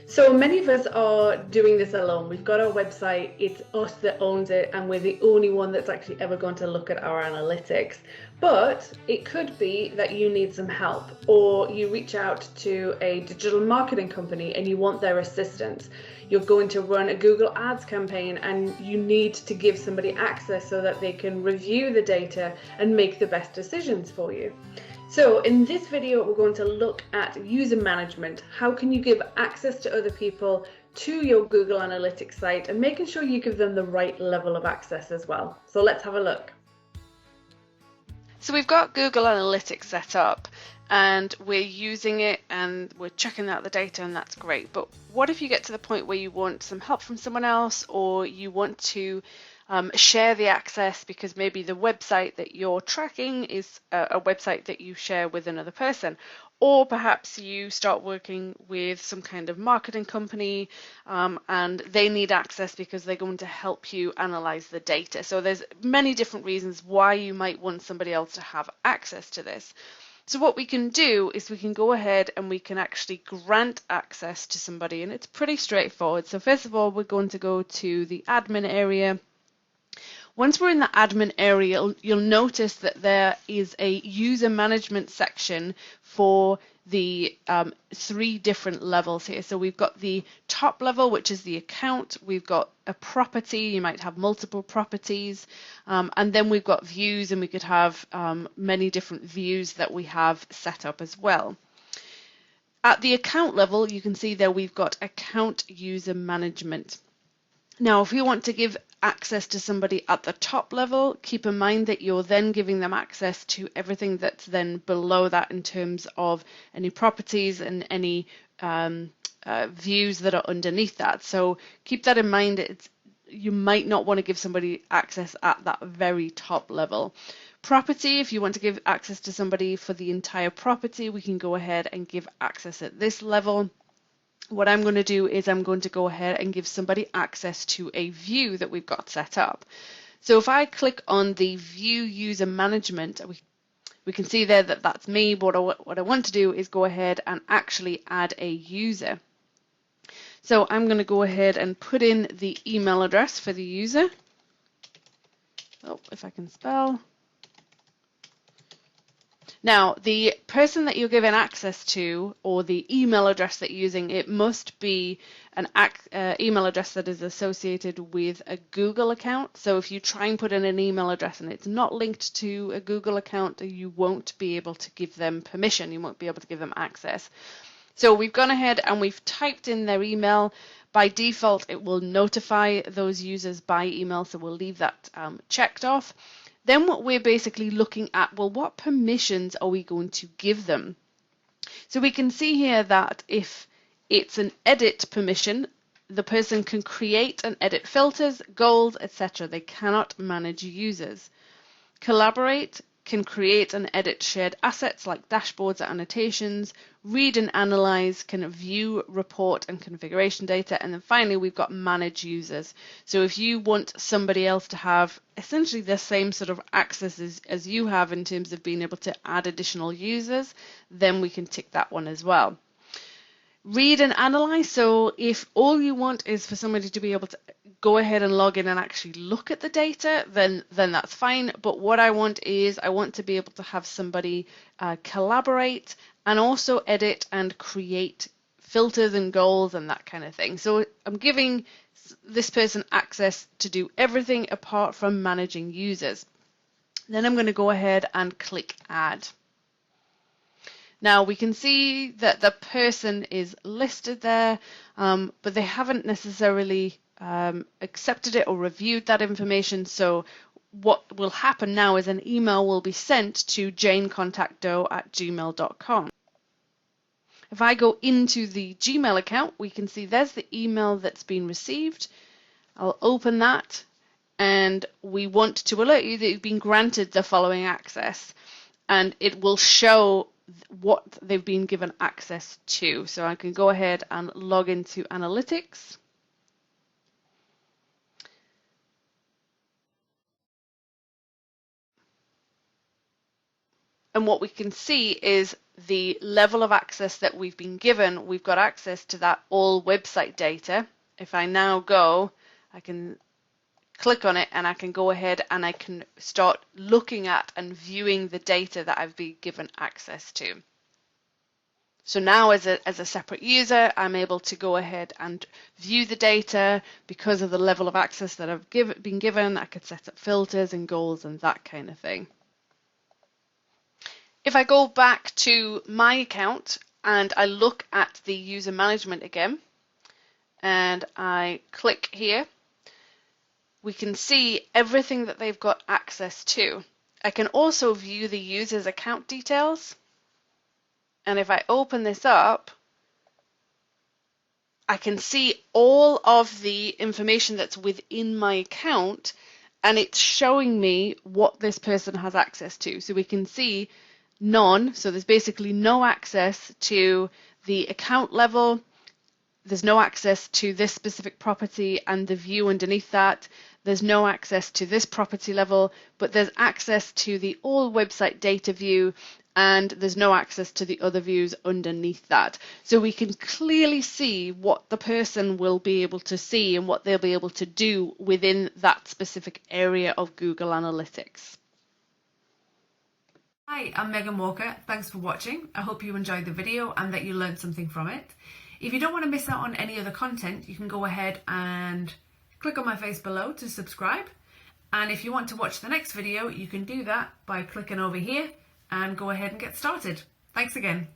So many of us are doing this alone. We've got our website, it's us that owns it, and we're the only one that's actually ever going to look at our analytics. But it could be that you need some help, or you reach out to a digital marketing company and you want their assistance. You're going to run a Google Ads campaign and you need to give somebody access so that they can review the data and make the best decisions for you. So in this video, we're going to look at user management. How can you give access to other people to your Google Analytics site and making sure you give them the right level of access as well. So let's have a look. So we've got Google Analytics set up and we're using it and we're checking out the data, and that's great. But what if you get to the point where you want some help from someone else, or you want to share the access because maybe the website that you're tracking is a website that you share with another person, or perhaps you start working with some kind of marketing company and they need access because they're going to help you analyze the data. So there's many different reasons why you might want somebody else to have access to this. So what we can do is we can go ahead and we can actually grant access to somebody, and it's pretty straightforward. So first of all, we're going to go to the admin area. Once we're in the admin area, you'll notice that there is a user management section for the 3 different levels here. So we've got the top level, which is the account. We've got a property. You might have multiple properties. And then we've got views, and we could have many different views that we have set up as well. At the account level, you can see there we've got account user management. Now, if you want to give access to somebody at the top level, keep in mind that you're then giving them access to everything that's then below that in terms of any properties and any views that are underneath that. So keep that in mind. You might not want to give somebody access at that very top level. Property, if you want to give access to somebody for the entire property, we can go ahead and give access at this level. What I'm going to do is I'm going to go ahead and give somebody access to a view that we've got set up. So if I click on the view user management, we can see there that that's me. But what I want to do is go ahead and actually add a user. So I'm going to go ahead and put in the email address for the user. Oh, if I can spell. Now, the person that you're giving access to, or the email address that you're using, it must be an email address that is associated with a Google account. So if you try and put in an email address and it's not linked to a Google account, you won't be able to give them permission. You won't be able to give them access. So we've gone ahead and we've typed in their email. By default, it will notify those users by email, so we'll leave that checked off. Then what we're basically looking at, well, what permissions are we going to give them? So we can see here that if it's an edit permission, the person can create and edit filters, goals, etc. They cannot manage users. Collaborate can create and edit shared assets like dashboards or annotations. Read and analyze can view, report, and configuration data. And then finally, we've got manage users. So if you want somebody else to have essentially the same sort of access as you have in terms of being able to add additional users, then we can tick that one as well. Read and analyze. So if all you want is for somebody to be able to go ahead and log in and actually look at the data, then that's fine. But what I want is I want to be able to have somebody collaborate and also edit and create filters and goals and that kind of thing. So I'm giving this person access to do everything apart from managing users. Then I'm going to go ahead and click add. Now we can see that the person is listed there, but they haven't necessarily accepted it or reviewed that information. So what will happen now is an email will be sent to janecontactdoe@gmail.com. If I go into the Gmail account, we can see there's the email that's been received. I'll open that, and we want to alert you that you've been granted the following access, and it will show what they've been given access to. So I can go ahead and log into analytics. And what we can see is the level of access that we've been given. We've got access to that all website data. If I now go, I can click on it and I can go ahead and I can start looking at and viewing the data that I've been given access to. So now as a separate user, I'm able to go ahead and view the data because of the level of access that I've been given. I could set up filters and goals and that kind of thing. If I go back to my account and I look at the user management again, and I click here, we can see everything that they've got access to. I can also view the user's account details. And if I open this up, I can see all of the information that's within my account, and it's showing me what this person has access to. So we can see none, so there's basically no access to the account level, there's no access to this specific property and the view underneath that, there's no access to this property level, but there's access to the all website data view, and there's no access to the other views underneath that. So we can clearly see what the person will be able to see and what they'll be able to do within that specific area of Google Analytics. Hi, I'm Megan Walker. Thanks for watching. I hope you enjoyed the video and that you learned something from it. If you don't want to miss out on any other content, you can go ahead and click on my face below to subscribe. And if you want to watch the next video, you can do that by clicking over here and go ahead and get started. Thanks again.